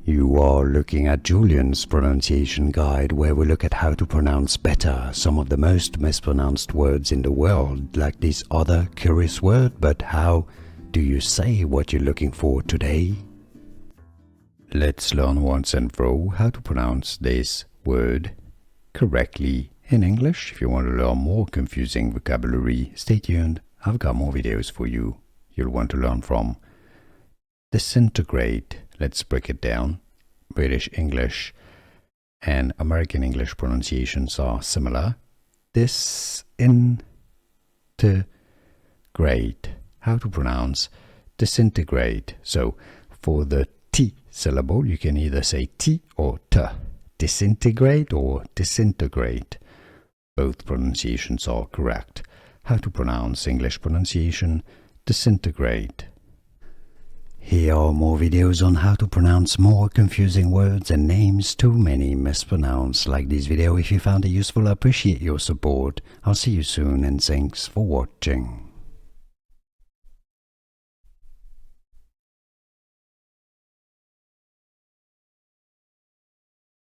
You are looking at Julian's pronunciation guide, where we look at how to pronounce better some of the most mispronounced words in the world, like this other curious word. But how do you say what you're looking for today? Let's learn once and for all how to pronounce this word correctly in English. If you want to learn more confusing vocabulary, stay tuned. I've got more videos for you you'll want to learn from. Disintegrate. Let's break it down. British English and American English pronunciations are similar. Disintegrate. How to pronounce disintegrate. So for the T syllable, you can either say T or T. Disintegrate or disintegrate. Both pronunciations are correct. How to pronounce English pronunciation disintegrate. Here are more videos on how to pronounce more confusing words and names too many mispronounced. Like this video if you found it useful. I appreciate your support. I'll see you soon and thanks for watching.